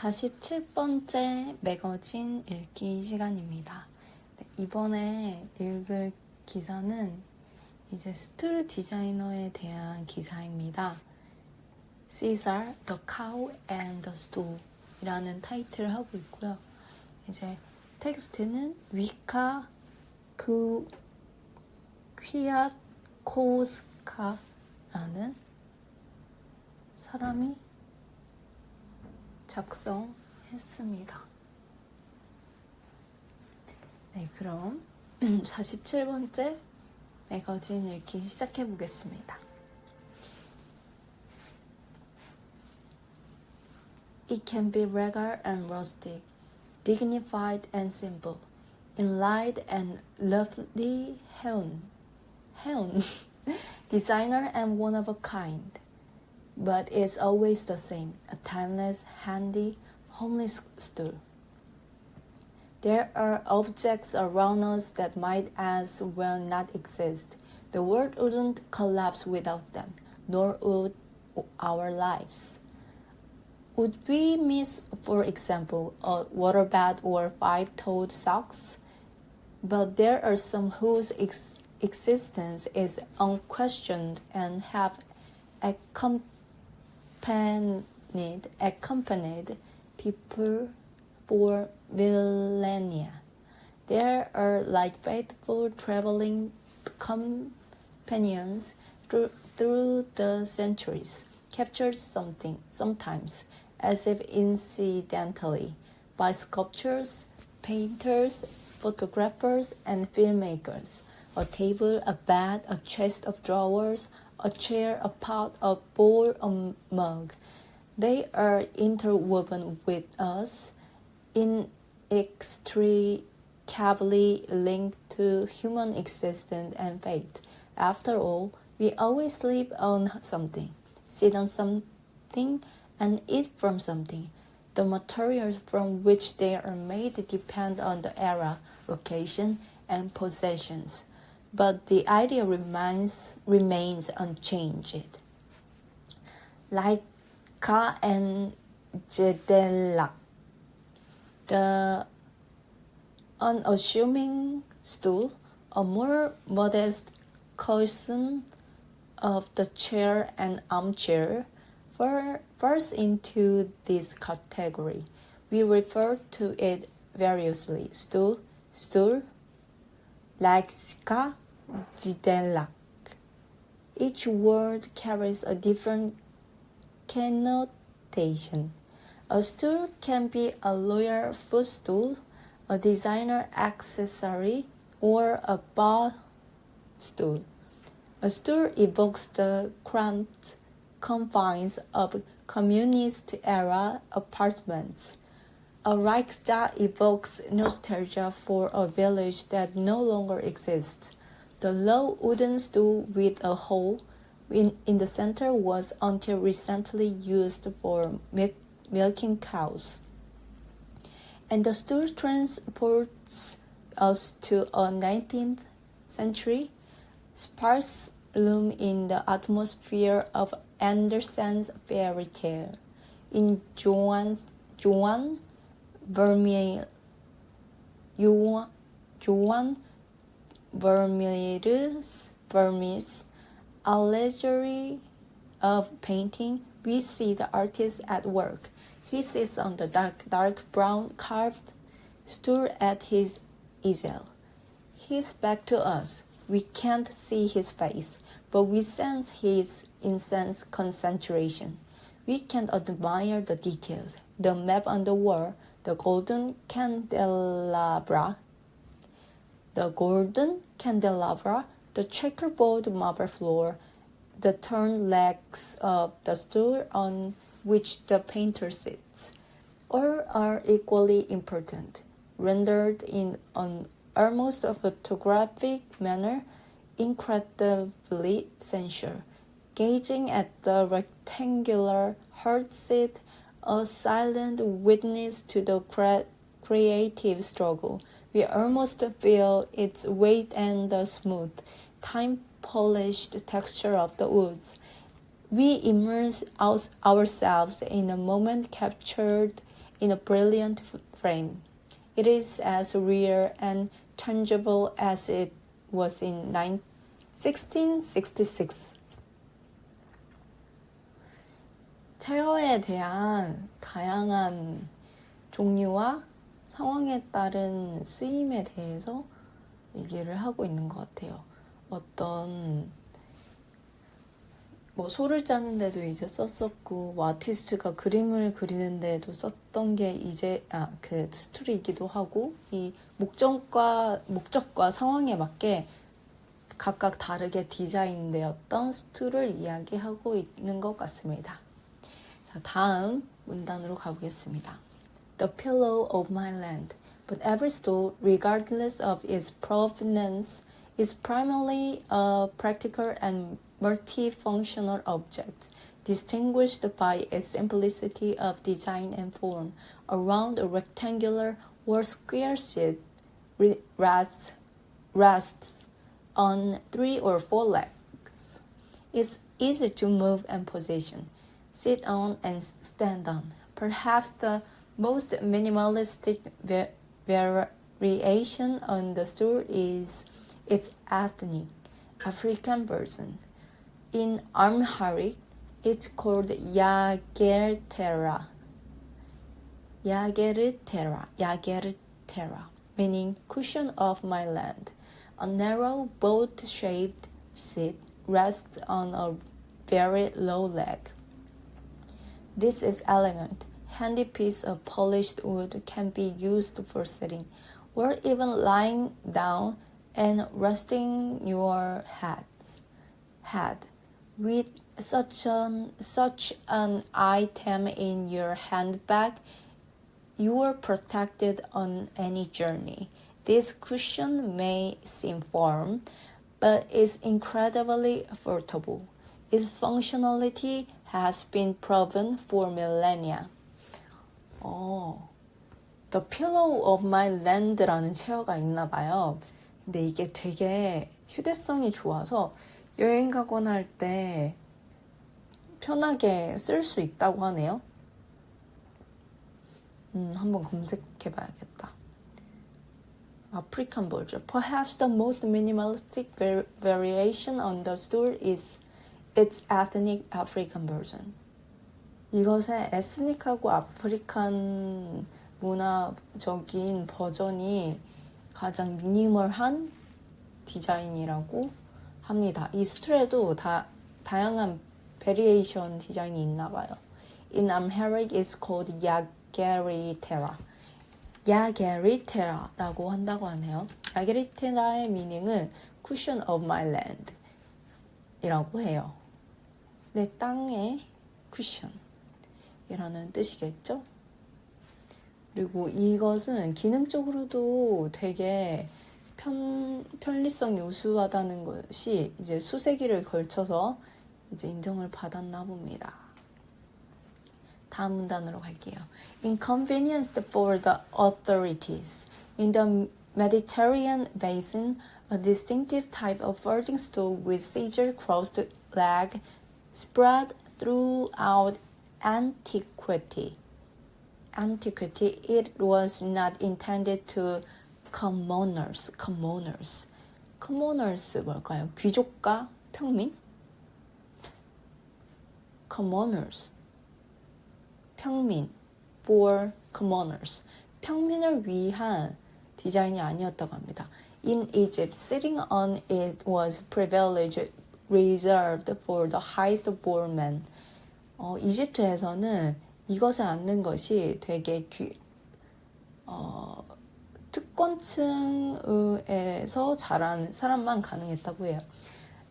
47번째 매거진 읽기 시간입니다. 네, 이번에 읽을 기사는 이제 스툴 디자이너에 대한 기사입니다. Caesar, the Cow and the Stool 이라는 타이틀을 하고 있고요. 이제 텍스트는 위카 퀴아코스카라는 사람이 작성했습니다. 네, 그럼 47번째 매거진 읽기 시작해 보겠습니다. It can be regal and rustic, dignified and simple, enlightened and lovely hewn, designer and one of a kind. But it's always the same, a timeless, handy, homely stool. There are objects around us that might as well not exist. The world wouldn't collapse without them, nor would our lives. Would we miss, for example, a waterbed or five-toed socks? But there are some whose existence is unquestioned and have accompanied people for millennia. They are like faithful traveling companions through the centuries, captured sometimes, as if incidentally, by sculptors, painters, photographers, and filmmakers. A table, a bed, a chest of drawers, a chair, a pot, a bowl, a mug. They are interwoven with us, inextricably linked to human existence and fate. After all, we always sleep on something, sit on something, and eat from something. The materials from which they are made depend on the era, location, and possessions. But the idea remains unchanged. Like Ka and Jedelak, the unassuming stool, a more modest cousin of the chair and armchair, falls into this category. We refer to it variously: stool, like ska, jidelak. Each word carries a different connotation. A stool can be a loyal footstool, a designer accessory, or a bar stool. A stool evokes the cramped confines of communist-era apartments. A Reichstag evokes nostalgia for a village that no longer exists. The low wooden stool with a hole in the center was until recently used for milking cows. And the stool transports us to a 19th century sparse loom in the atmosphere of Andersen's fairy tale. In Joan Vermeer's allegory of painting, we see the artist at work. He sits on the dark brown carved stool at his easel. His back to us. We can't see his face, but we sense his intense concentration. We can admire the details, the map on the wall, the golden candelabra, the checkerboard marble floor, the turned legs of the stool on which the painter sits. All are equally important, rendered in an almost photographic manner, incredibly sensual. Gazing at the rectangular heart seat, a silent witness to the creative struggle, we almost feel its weight and the smooth, time-polished texture of the woods. We immerse ourselves in a moment captured in a brilliant frame. It is as real and tangible as it was in 1666. 체어에 대한 다양한 종류와 상황에 따른 쓰임에 대해서 얘기를 하고 있는 것 같아요. 어떤 소를 짜는데도 이제 썼었고, 아티스트가 그림을 그리는데도 썼던 게 이제 그 스토리이기도 하고, 이 목적과 상황에 맞게 각각 다르게 디자인되었던 스툴을 이야기하고 있는 것 같습니다. 자, 다음 문단으로 가보겠습니다. The pillow of my land, but every stool, regardless of its provenance, is primarily a practical and multifunctional object, distinguished by its simplicity of design and form. Around a rectangular or square seat rests on 3 or 4 legs. It's easy to move and position, sit on and stand on. Perhaps the most minimalistic variation on the stool is its ethnic African version. In Amharic, it's called yagertera, meaning cushion of my land. A narrow boat-shaped seat rests on a very low leg. This is elegant, handy piece of polished wood can be used for sitting, or even lying down and resting your head. With such an item in your handbag, you are protected on any journey. This cushion may seem firm, but is incredibly portable. Its functionality has been proven for millennia. The Pillow of My Land라는 체어가 있나 봐요. 근데 이게 되게 휴대성이 좋아서 여행 가거나 할 때 편하게 쓸 수 있다고 하네요. 한번 검색해 봐야겠다. African version. Perhaps the most minimalistic variation on the stool is its ethnic African version. 이것의 에스닉하고 아프리칸 문화적인 버전이 가장 미니멀한 디자인이라고 합니다. 이 스툴에도 다양한 베리에이션 디자인이 있나 봐요. In Amharic, it's called yageritera. 야게리테라라고 한다고 하네요. 야게리테라의 미닝은 cushion of my land 이라고 해요. 내 땅의 쿠션 이라는 뜻이겠죠? 그리고 이것은 기능적으로도 되게 편리성이 우수하다는 것이 이제 수세기를 걸쳐서 이제 인정을 받았나 봅니다. 다음 문단으로 갈게요. Inconvenienced for the authorities. In the Mediterranean basin, a distinctive type of folding stool with scissor-crossed leg spread throughout antiquity. It was not intended to commoners 뭘까요? 귀족과 평민? commoners 평민 for commoners 평민을 위한 디자인이 아니었다고 합니다. In Egypt, sitting on it was privilege reserved for the highest born men. 이집트에서는 이것에 앉는 것이 되게 특권층에서 자란 사람만 가능했다고 해요.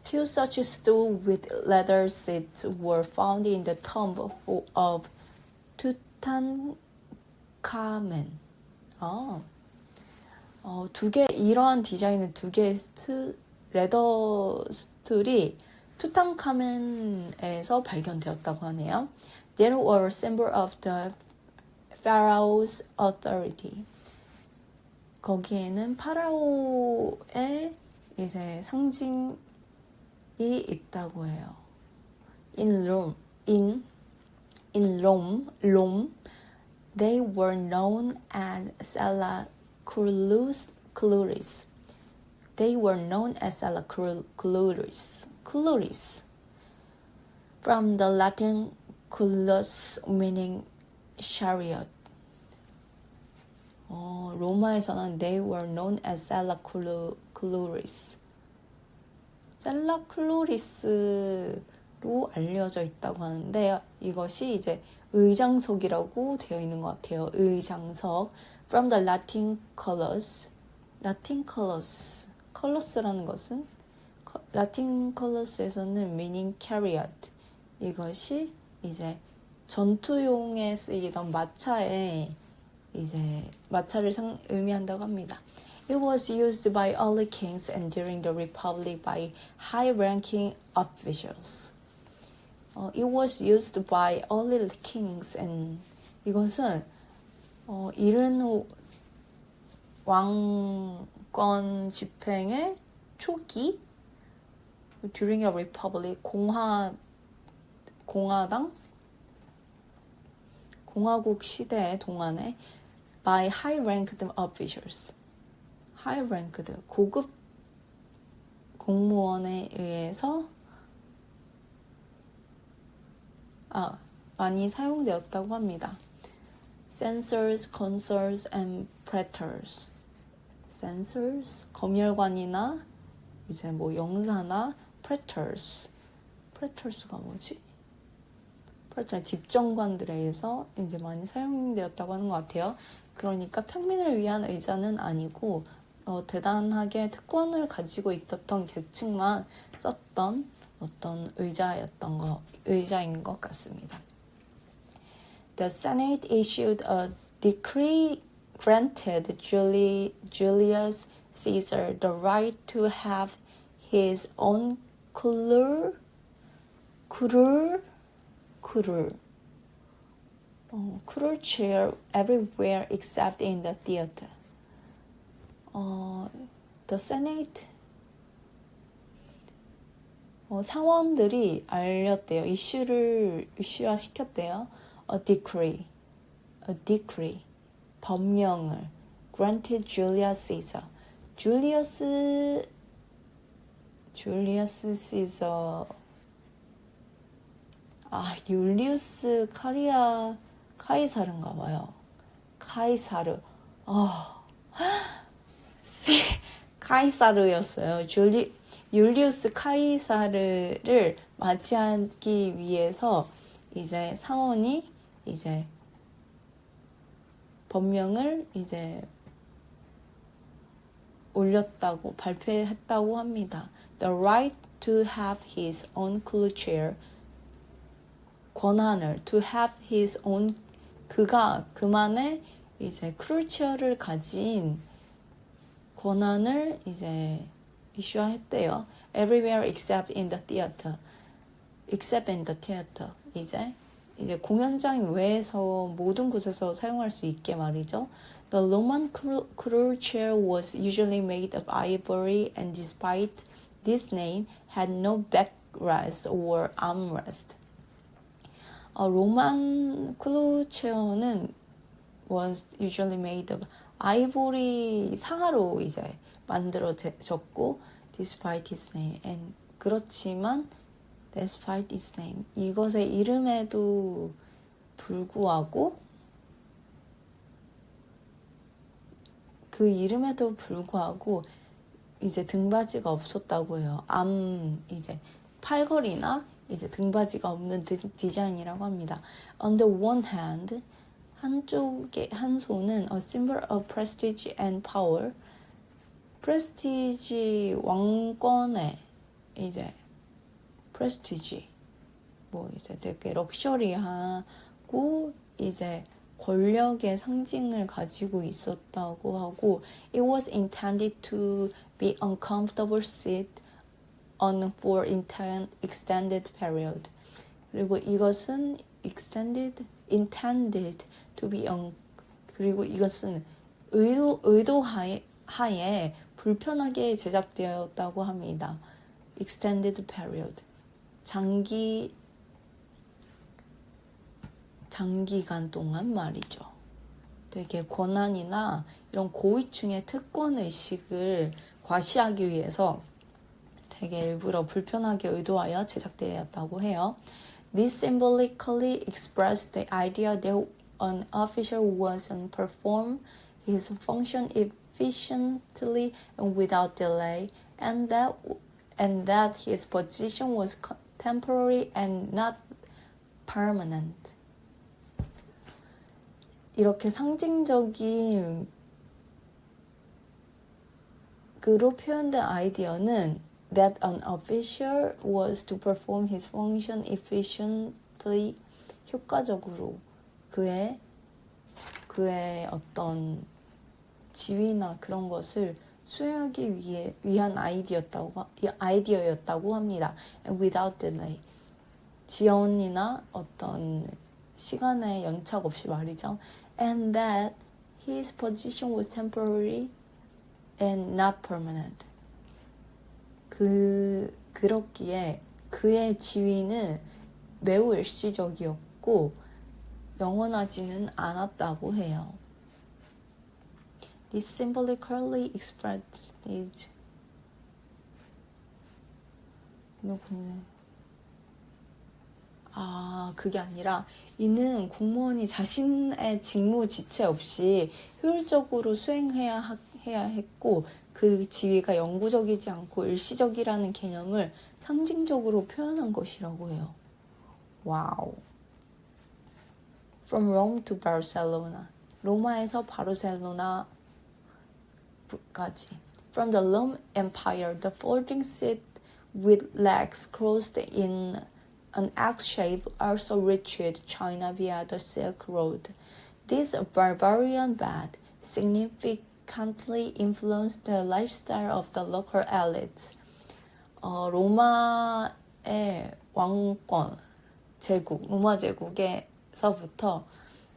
Two such stools with leather seats were found in the tomb of Tutankhamen. 이러한 디자인의 두 개의 레더 스툴이 투탕카멘에서 발견되었다고 하네요. They were a symbol of the pharaoh's authority. 거기에는 파라오의 이제 상징이 있다고 해요. In Rome, They were known as Salacrulis. They were known as Salacrulis. From the Latin culus meaning chariot. 로마에서는 they were known as Salacrulis. 셀라클로리스로 알려져 있다고 하는데 이것이 이제 의장석이라고 되어 있는 것 같아요. 의장석. From the Latin colors. Latin colors. colos라는 것은 Latin colors에서는 meaning chariot. 이것이 이제 전투용에 쓰이던 마차에 이제 마차를 의미한다고 합니다. It was used by early kings and during the Republic by high-ranking officials. It was used by early kings and 이것은 이른 왕권 집행의 초기 during a republic 공화국 시대 동안에 by high-ranked officials. high-ranked 고급 공무원에 의해서 많이 사용되었다고 합니다. censors, consuls, and praetors. censors 검열관이나 이제 뭐 영사나 praetors가 뭐지? praetor 집정관들에 의해서 이제 많이 사용되었다고 하는 것 같아요. 그러니까 평민을 위한 의자는 아니고 대단하게 특권을 가지고 있었던 계층만 썼던 어떤 의자인 것 같습니다. The Senate issued a decree granted Julius Caesar the right to have his own curul chair everywhere except in the theater. The Senate 상원들이 알렸대요. 이슈화시켰대요. A decree, 법령을 granted Julius Caesar. Julius Caesar 율리우스 카이사르인가 봐요. 카이사르였어요. 율리우스 카이사르를 맞이하기 위해서 이제 상원이 이제 법령을 이제 올렸다고 발표했다고 합니다. The right to have his own curul chair. 권한을 to have his own 그만의 이제 크룰 체어를 가진 권한을 이제 이슈화했대요. Everywhere except in the theater. 이제 공연장 외에서 모든 곳에서 사용할 수 있게 말이죠. The Roman curul chair was usually made of ivory and despite this name had no backrest or armrest. 로만 크루 체어는 was usually made of ivory 상아로 이제 만들어졌고 despite his name and 그렇지만 despite his name 이것의 이름에도 불구하고 이제 등받이가 없었다고 해요. 이제 팔걸이나 이제 등받이가 없는 디자인이라고 합니다. On the one hand, 한 손은 a symbol of prestige and power. prestige 왕권의 이제 prestige 이제 되게 럭셔리하고 이제 권력의 상징을 가지고 있었다고 하고 it was intended to be uncomfortable seat on for extended period. 그리고 이것은 intended to be 그리고 이것은 의도하에 불편하게 제작되었다고 합니다. extended period. 장기간 동안 말이죠. 되게 권한이나 이런 고위층의 특권의식을 과시하기 위해서 되게 일부러 불편하게 의도하여 제작되었다고 해요. This symbolically expressed the idea that an official wasn't perform his function efficiently and without delay, and that his position was temporary and not permanent. 이렇게 상징적인 그로 표현된 아이디어는 that an official was to perform his function efficiently, 효과적으로 그의 어떤 지위나 그런 것을 수행하기 위한 아이디어였다고 합니다. And without delay, 지연이나 어떤 시간의 연착 없이 말이죠. And that his position was temporary and not permanent. 그렇기에 그의 지위는 매우 일시적이었고 영원하지는 않았다고 해요. This symbolically expressed stage. 그게 아니라 이는 공무원이 자신의 직무 지체 없이 효율적으로 수행해야 했고 그 지위가 영구적이지 않고 일시적이라는 개념을 상징적으로 표현한 것이라고 해요. 와우. From Rome to Barcelona. 로마에서 바르셀로나까지. From the Roman Empire, the folding seat with legs crossed in an X shape also reached China via the Silk Road. This barbarian bed significantly influenced the lifestyle of the local elites. 로마의 왕권, 로마 제국에서부터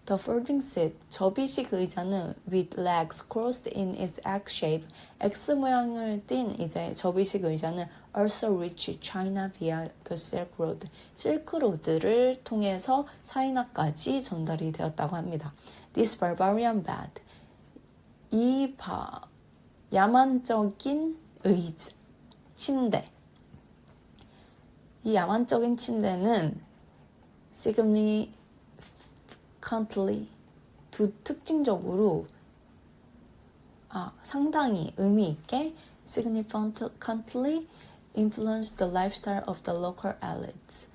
The folding seat, 접이식 의자는 with legs crossed in its X shape, X 모양을 띤 이제 접이식 의자는 also reached China via the Silk Road, 실크로드를 통해서 차이나까지 전달이 되었다고 합니다. This barbarian bed, 야만적인 침대. 이 야만적인 침대는 특징적으로 상당히 의미 있게 significantly influenced the lifestyle of the local elites.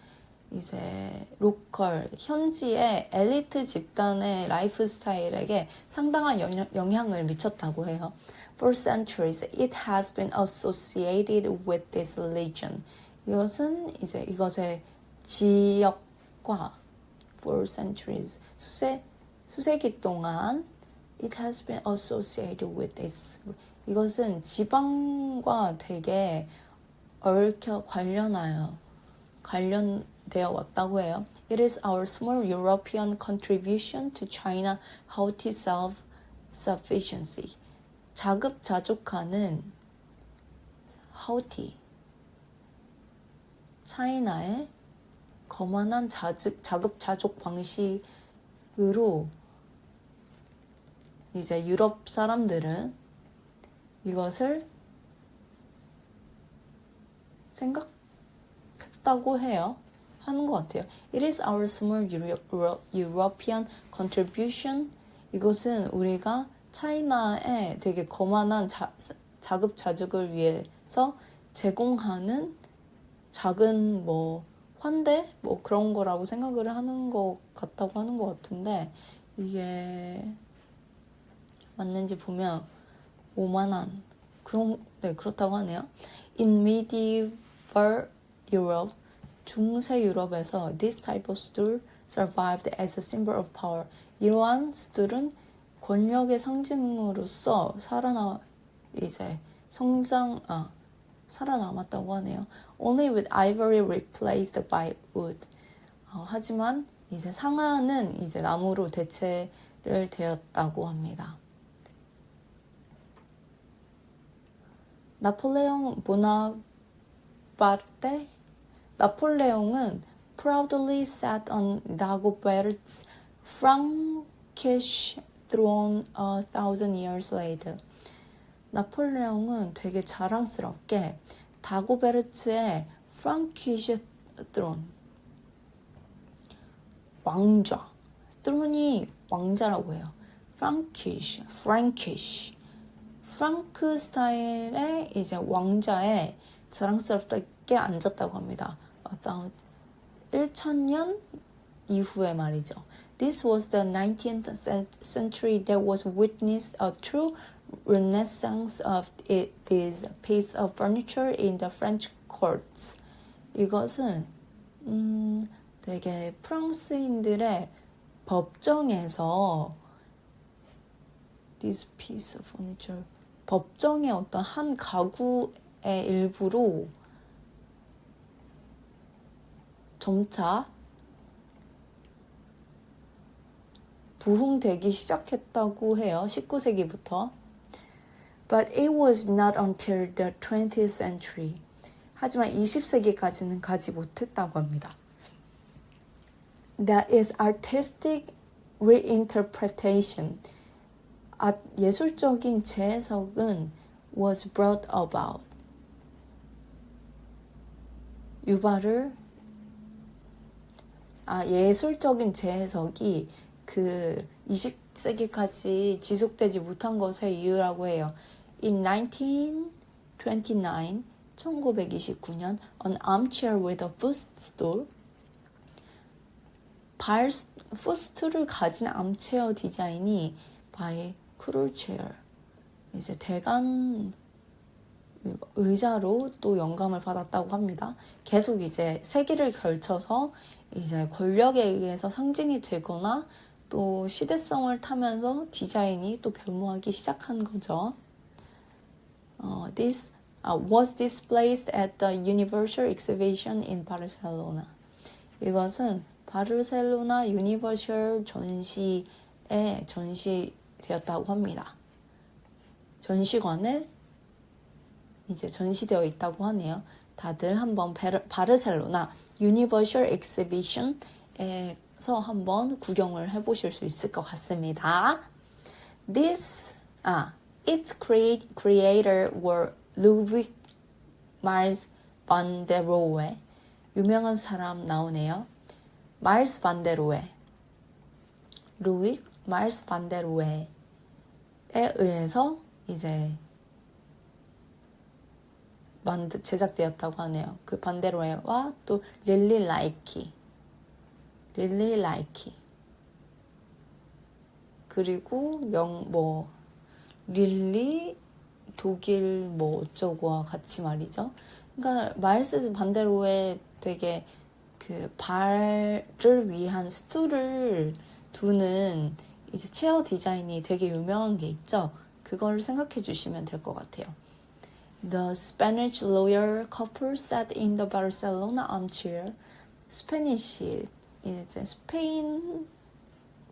이제 현지의 엘리트 집단의 라이프 스타일에게 상당한 영향을 미쳤다고 해요. For centuries, it has been associated with this religion. 이것은 이제 이것의 지역과 for centuries, 수세기 동안 it has been associated with this. 이것은 지방과 되게 얽혀 관련되어 왔다고 해요. It is our small European contribution to China haughty self-sufficiency. 자급자족하는 haughty, 차이나의 거만한 자급자족 방식으로 이제 유럽 사람들은 이것을 생각했다고 하는 것 같아요. It is our small European contribution. 이것은 우리가 차이나에 되게 거만한 자급자족을 위해서 제공하는 작은 환대? 그런 거라고 생각을 하는 것 같다고 하는 것 같은데 이게 맞는지 보면 오만한 그렇다고 하네요. In medieval Europe, 중세 유럽에서 this type of stool survived as a symbol of power. 이러한 스툴은 권력의 상징으로서 살아남았다고 하네요. Only with ivory replaced by wood. 하지만 이제 상하는 이제 나무로 대체를 되었다고 합니다. 나폴레옹 보나파르테. 나폴레옹은 proudly sat on Dagobert's Frankish throne 1,000 years later. 나폴레옹은 되게 자랑스럽게 다고베르트의 프랑키시 throne, 왕좌, throne이 왕자라고 해요. 프랑키시, 프랑크 스타일의 이제 왕자에 자랑스럽게 앉았다고 합니다. 1000년 이후에 말이죠. This was the 19th century that was witnessed a true renaissance of this piece of furniture in the French courts. 이것은 되게 프랑스인들의 법정에서 this piece of furniture, 법정의 어떤 한 가구의 일부로 점차 부흥되기 시작했다고 해요. 19세기부터. But it was not until the 20th century. 하지만 20세기까지는 가지 못했다고 합니다. That is artistic reinterpretation. 예술적인 재해석은 was brought about. 예술적인 재해석이 그 20세기까지 지속되지 못한 것의 이유라고 해요. In 1929, an armchair with a footstool, 풋스툴을 가진 암체어 디자인이 by 크루체어, 이제 대관 의자로 또 영감을 받았다고 합니다. 계속 이제 세기를 걸쳐서 이제 권력에 의해서 상징이 되거나 또 시대성을 타면서 디자인이 또 변모하기 시작한 거죠. This was displayed at the Universal Exhibition in Barcelona. 이것은 바르셀로나 유니버셜 전시에 전시되었다고 합니다. 전시관에 이제 전시되어 있다고 하네요. 다들 한번 바르셀로나 유니버셜 엑스비션에서 한번 구경을 해보실 수 있을 것 같습니다. Its creator were Ludwig Mies van der Rohe. 유명한 사람 나오네요. Mies van der Rohe. 루익 Mies van der Rohe에 의해서 이제 제작되었다고 하네요. 그 반데로에와 또 릴리 라이키 그리고 릴리 독일 어쩌고와 같이 말이죠. 그러니까 마일스 반데로에 되게 그 발을 위한 스툴을 두는 이제 체어 디자인이 되게 유명한 게 있죠. 그걸 생각해 주시면 될 것 같아요. The Spanish lawyer couple sat in the Barcelona armchair. 스페니시, 이제 스페인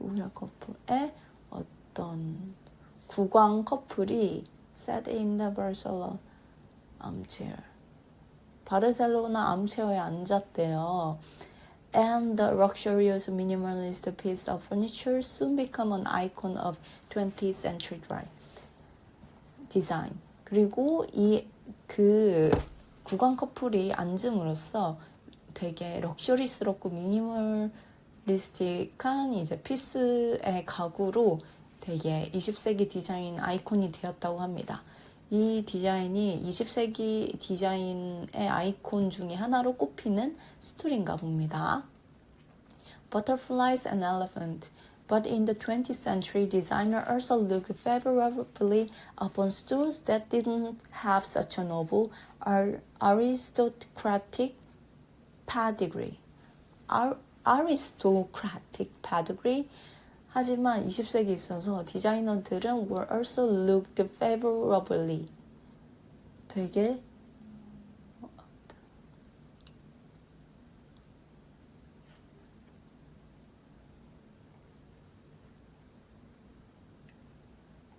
로열 커플의 어떤 국왕 커플이 sat in the Barcelona armchair. 바르셀로나 암체어에 앉았대요. And the luxurious minimalist piece of furniture soon became an icon of 20th century design. 그리고 그 국왕 커플이 앉음으로써 되게 럭셔리스럽고 미니멀리스틱한 이제 피스의 가구로 되게 20세기 디자인 아이콘이 되었다고 합니다. 이 디자인이 20세기 디자인의 아이콘 중에 하나로 꼽히는 스툴인가 봅니다. Butterflies and elephant. But in the 20th century, designer also looked favorably upon stools that didn't have such a noble aristocratic pedigree. aristocratic pedigree. 하지만 20세기에 있어서 디자이너들은 were also looked favorably. 되게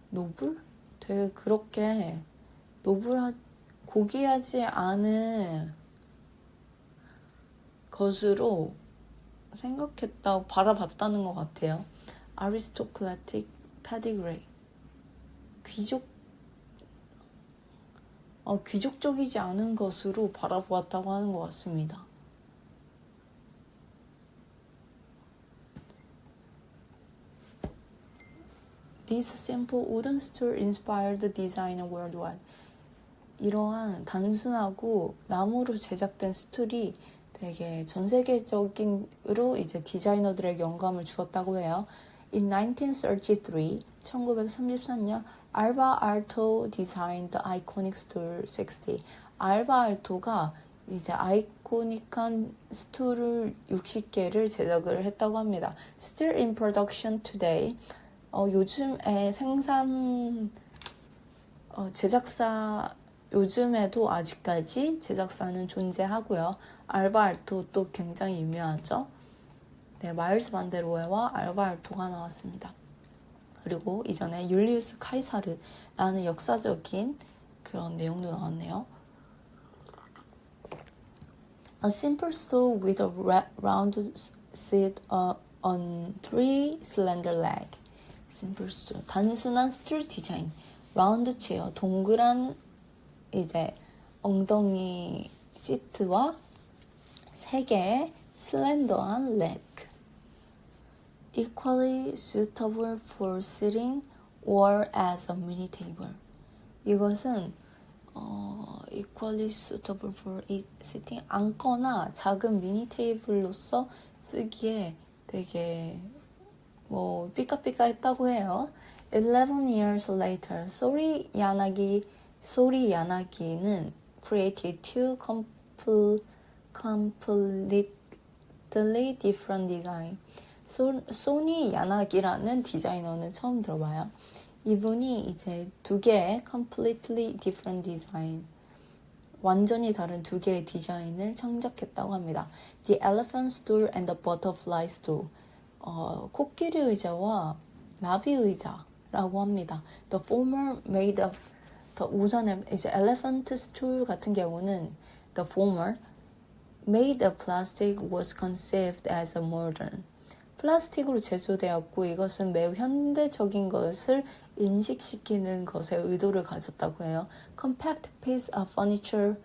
노블? 되게 그렇게 고귀하지 않은 것으로 바라봤다는 것 같아요. aristocratic pedigree. 귀족적이지 않은 것으로 바라보았다고 하는 것 같습니다. This simple wooden stool inspired the designer worldwide. 이러한 단순하고 나무로 제작된 스툴이 되게 전 세계적인으로 이제 디자이너들에게 영감을 주었다고 해요. In 1933, 1933년, 알바 알토 designed the iconic stool 60. 알바 알토가 이제 아이코닉한 스툴을 60개를 제작을 했다고 합니다. Still in production today. 요즘에 제작사 요즘에도 아직까지 제작사는 존재하고요. 알바 알토 또 굉장히 유명하죠. 네, 마일스 반데로에와 알바 알토가 나왔습니다. 그리고 이전에 율리우스 카이사르라는 역사적인 그런 내용도 나왔네요. A simple stool with a round seat on three slender legs. simple stool. 단순한 스툴 디자인. 라운드 체어. 동그란 이제 엉덩이 시트와 3개의 슬렌더한 leg. Equally suitable for sitting or as a mini table. 이것은 equally suitable for sitting, 앉거나 작은 미니 테이블로서 쓰기에 되게 삐까삐까했다고 해요. 11 years later, 소리 야나기는 created two completely different design. 소니 야나기라는 디자이너는 처음 들어봐요. 이분이 이제 2개의 completely different design, 완전히 다른 2개의 디자인을 창작했다고 합니다. The elephant stool and the butterfly stool. 코끼리 의자와 나비 의자라고 합니다. The former made of 우전에 이제 elephant stool 같은 경우는 the former made of plastic was conceived as a modern. 플라스틱으로 제조되었고 이것은 매우 현대적인 것을 인식시키는 것에 의도를 가졌다고 해요. Compact piece of furniture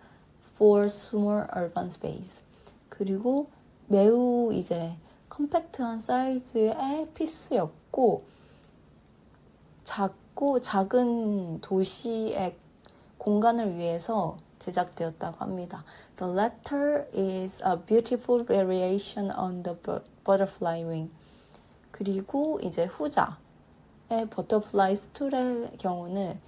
for small urban space. 그리고 매우 이제 컴팩트한 사이즈의 피스였고 작은 도시의 공간을 위해서 제작되었다고 합니다. The latter is a beautiful variation on the butterfly wing. 그리고 이제 후자의 버터플라이 스툴의 경우는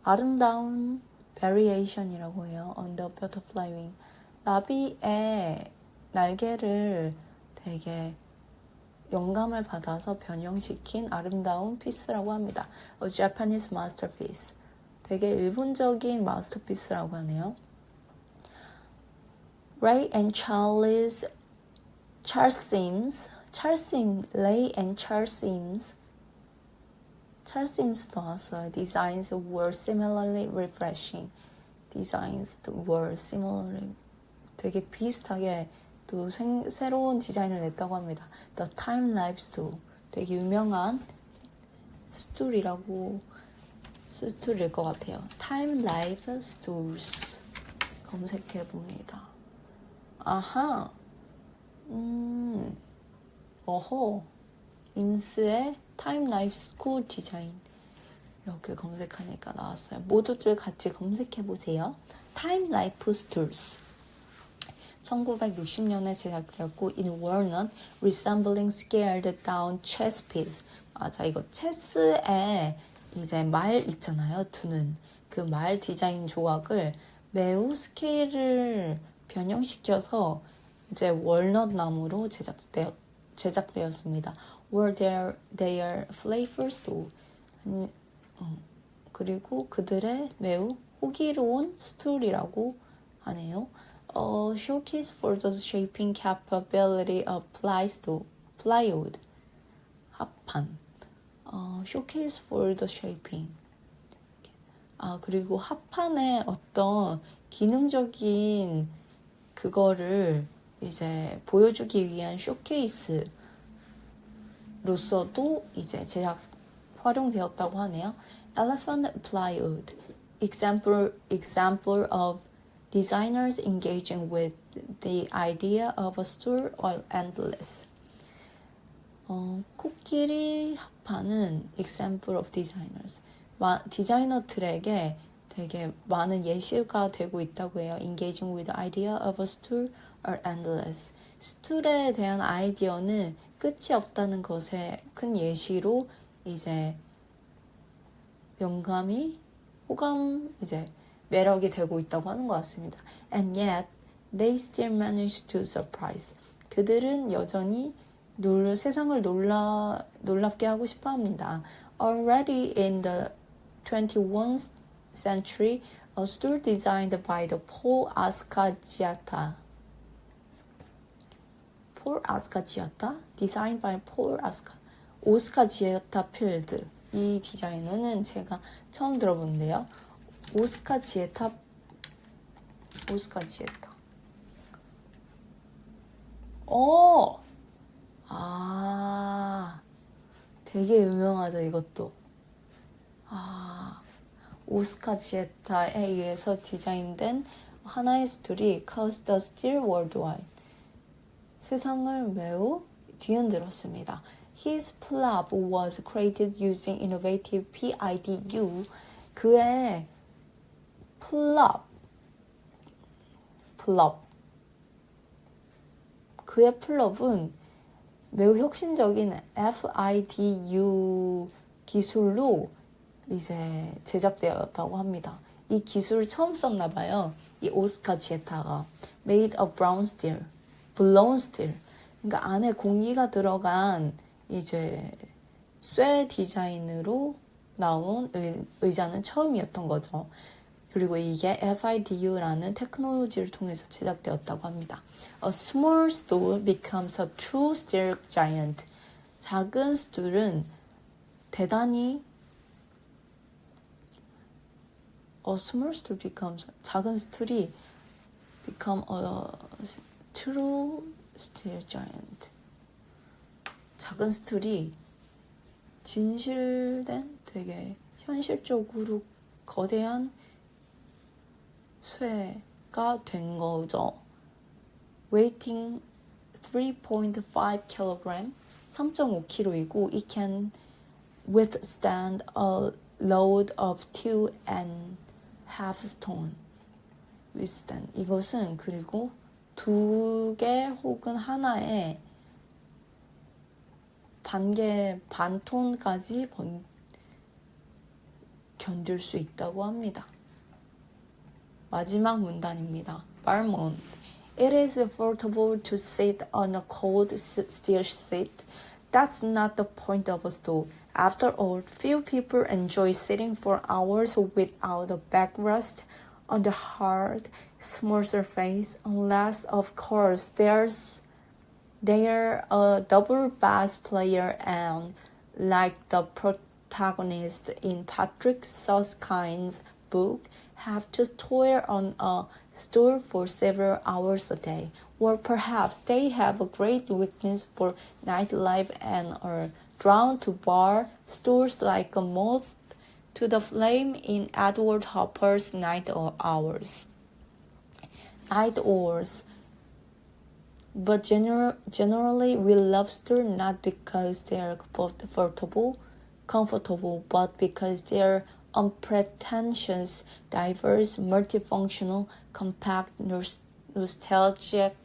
아름다운 variation이라고 해요. On the butterfly wing. 나비의 날개를 되게 영감을 받아서 변형시킨 아름다운 피스라고 합니다. A Japanese masterpiece. 되게 일본적인 마스터피스라고 하네요. Ray and Charles Sims, Ray and Charles Sims 나왔어요. Designs were similarly refreshing. Designs were similarly 되게 비슷하게 또 새로운 디자인을 냈다고 합니다. The Time Life Stool. 되게 유명한 스툴일 것 같아요. Time Life Stools 검색해봅니다. 아하, 임스의 Time Life School 디자인 이렇게 검색하니까 나왔어요. 모두들 같이 검색해보세요. Time Life Stools 1960년에 제작되었고 in walnut, resembling scaled down chess piece. 맞아, 이거 체스에 이제 말 있잖아요. 두는 그 말 디자인 조각을 매우 스케일을 변형시켜서 이제 월넛 나무로 제작되었습니다. Were their flavors too. 그리고 그들의 매우 호기로운 스툴이라고 하네요. Showcase for the shaping capability of plywood. 합판. Showcase for the shaping. 그리고 합판의 어떤 기능적인 그거를 이제 보여주기 위한 쇼케이스로서도 이제 활용되었다고 하네요. Elephant plywood. Example of designers engaging with the idea of a store or endless. 코끼리 합판은 example of designers. 디자이너들에게 되게 많은 예시가 되고 있다고 해요. Engaging with the idea of a stool or endless. 스툴에 대한 아이디어는 끝이 없다는 것에 큰 예시로 이제 영감이 이제 매력이 되고 있다고 하는 것 같습니다. And yet they still manage to surprise. 그들은 여전히 세상을 놀랍게 하고 싶어 합니다. Already in the 21st century, a stool designed by the Paul Ascaggiata. Designed by Paul 오스카지에타 필드. 이 디자이너는 제가 처음 들어보는데요. 오스카지에타. 되게 유명하죠, 이것도. 오스카지에타에 의해서 디자인된 하나의 스툴이 caused the stir worldwide. 세상을 매우 뒤흔들었습니다. His plop was created using innovative PIDU. 그의 그의 플롭은 매우 혁신적인 FIDU 기술로 이제 제작되었다고 합니다. 이 기술을 처음 썼나 봐요. 이 오스카 지에타가 made of blown steel. 그러니까 안에 공기가 들어간 이제 쇠 디자인으로 나온 의자는 처음이었던 거죠. 그리고 이게 FIDU라는 테크놀로지를 통해서 제작되었다고 합니다. A small stool becomes a true steel giant. 작은 스툴은 대단히 작은 스툴이 become a true steel giant. 작은 스툴이 진실된 되게 현실적으로 거대한 쇠가 된 거죠. Weighing 3.5 kg, 3.5kg이고 it can withstand a load of 2.5 stone. withstand. 이것은 그리고 2개 혹은 하나에 반 톤까지 견딜 수 있다고 합니다. 마지막 문단입니다. Barmouth. It is affordable to sit on a cold steel seat. That's not the point of a stool. After all, few people enjoy sitting for hours without a backrest on the hard, smooth surface, unless, of course, they're a double bass player and, like the protagonist in Patrick Susskind's book, have to toil on a stool for several hours a day. Or perhaps they have a great weakness for nightlife and are drawn to bar stools like a moth to the flame in Edward Hopper's Night Owls. But generally we love stools not because they are comfortable, but because they are unpretentious, diverse, multifunctional, compact, nostalgic,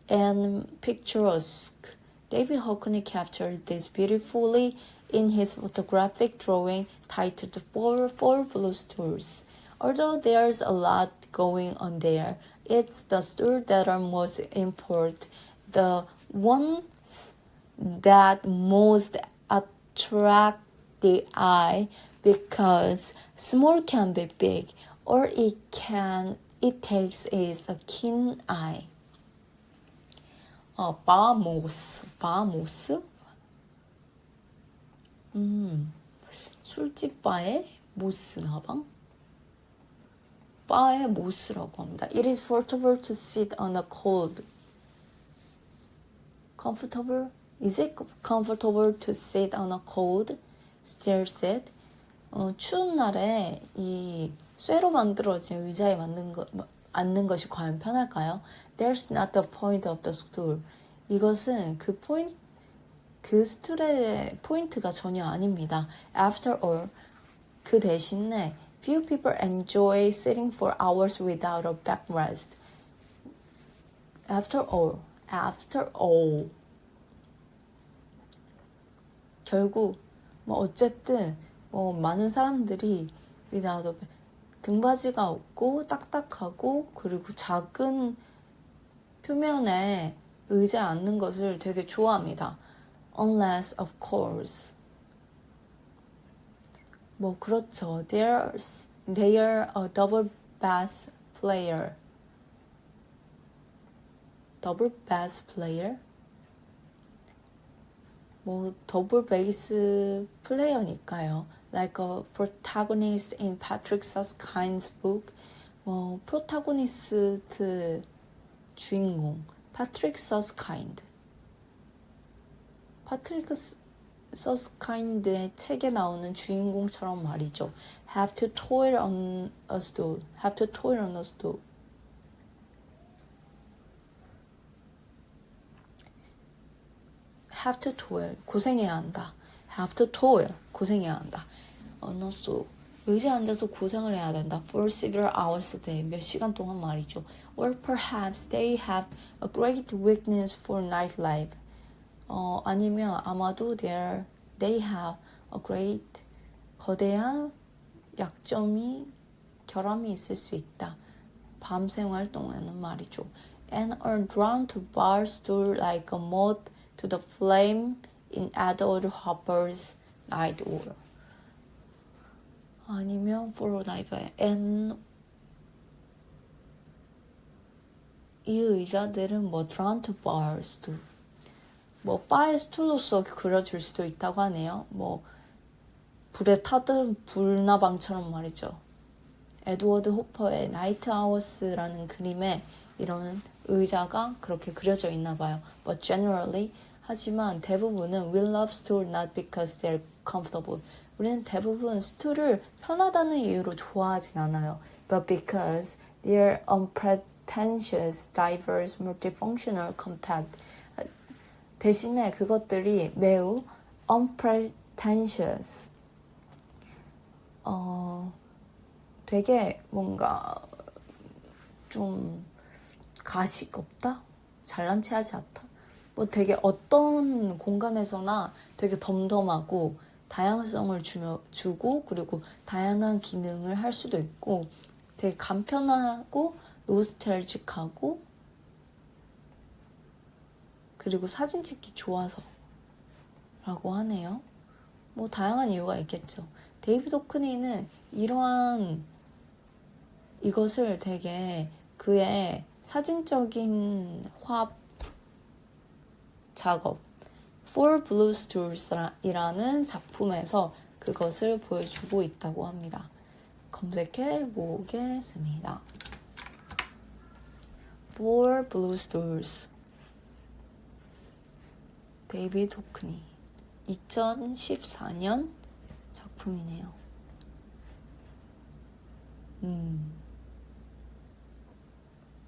and picturesque. David Hockney captured this beautifully in his photographic drawing titled Four Blue Stools. Although there's a lot going on there, it's the stools that are most important, the ones that most attract the eye, because small can be big, or it takes is a keen eye. 바모스. 술집 바의 모스나 방? 바의 모스라고 합니다. It is comfortable to sit on a cold. Comfortable? Is it comfortable to sit on a cold, stair said. 추운 날에 이 쇠로 만들어진 의자에 앉는 것이 과연 편할까요? There's not the point of the stool. 이것은 그 스툴의 포인트가 전혀 아닙니다. After all, 그 대신에 few people enjoy sitting for hours without a backrest. After all. 결국 어쨌든 많은 사람들이 without a 등받이가 없고 딱딱하고 그리고 작은 표면에 의자에 앉는 것을 되게 좋아합니다. Unless, of course. 그렇죠. They are a double bass player. Double bass player? 더블 베이스 플레이어니까요. Like a protagonist in Patrick Susskind's book. 프로타고니스트 주인공 Patrick Susskind. 파트리크 서스카인드의 책에 나오는 주인공처럼 말이죠. Have to toil on a stool. Have to toil on a stool. Have to toil. 고생해야 한다. Have to toil. 고생해야 한다. On a stool. 의자에 앉아서 고생을 해야 된다. For several hours a day. 몇 시간 동안 말이죠. Or perhaps they have a great weakness for nightlife. 아니면 아마도 they have a great 거대한 결함이 있을 수 있다. 밤 생활 동안은 말이죠. And are drawn to bar stool like a moth to the flame in Edward Hopper's Night Owl. 아니면 for life and 이 의자들은 drawn to bar stool. 바의 스툴로서 그려줄 수도 있다고 하네요. 불에 타든 불나방처럼 말이죠. 에드워드 호퍼의 나이트 아워스라는 그림에 이런 의자가 그렇게 그려져 있나 봐요. But generally, 하지만 대부분은 we love stool not because they're comfortable. 우리는 대부분 스툴을 편하다는 이유로 좋아하진 않아요. But because they're unpretentious, diverse, multifunctional, compact. 대신에 그것들이 매우 unpretentious, 되게 뭔가 좀 가식 없다? 잘난 체하지 않다? 되게 어떤 공간에서나 되게 덤덤하고 다양성을 주고 그리고 다양한 기능을 할 수도 있고 되게 간편하고 노스텔직하고 그리고 사진 찍기 좋아서 라고 하네요. 다양한 이유가 있겠죠. 데이비드 호크니는 이것을 되게 그의 사진적인 화합 작업 For Blue Stools 이라는 작품에서 그것을 보여주고 있다고 합니다. 검색해 보겠습니다. For Blue Stools 데이비드 호크니 2014년 작품이네요.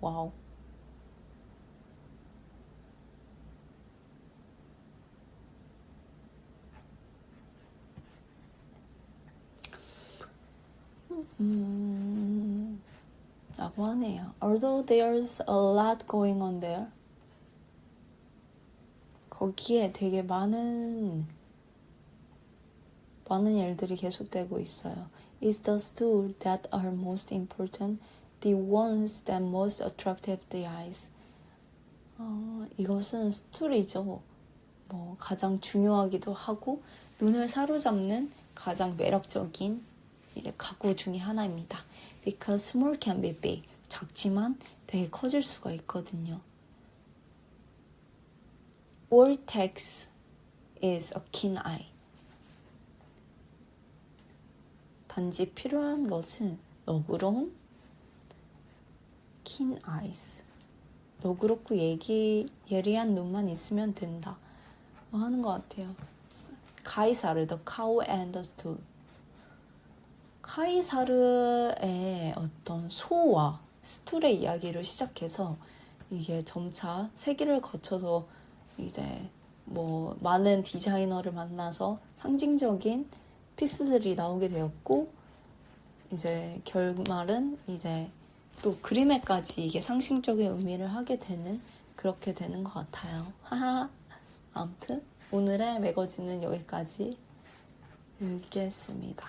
와우. 라고 하네요. Although there's a lot going on there. 거기에 되게 많은 일들이 계속되고 있어요. Is the stool that are most important, the ones that most attractive the eyes. 이것은 스툴이죠. 가장 중요하기도 하고 눈을 사로잡는 가장 매력적인 가구 중에 하나입니다. Because small can be big. 작지만 되게 커질 수가 있거든요. All it takes is a keen eye. 단지 필요한 것은 너그러운 keen eyes. 너그럽고 예리한 눈만 있으면 된다. 하는 것 같아요. 카이사르, The Cow and the Stool. 카이사르의 어떤 소와 스툴의 이야기를 시작해서 이게 점차 세기를 거쳐서 이제 뭐 많은 디자이너를 만나서 상징적인 피스들이 나오게 되었고, 이제 결말은 이제 또 그림에까지 이게 상징적인 의미를 하게 되는, 그렇게 되는 것 같아요. 하하. 아무튼 오늘의 매거진은 여기까지 읽겠습니다.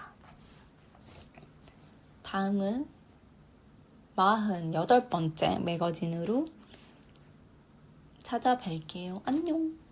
다음은 48번째 매거진으로 찾아뵐게요. 안녕.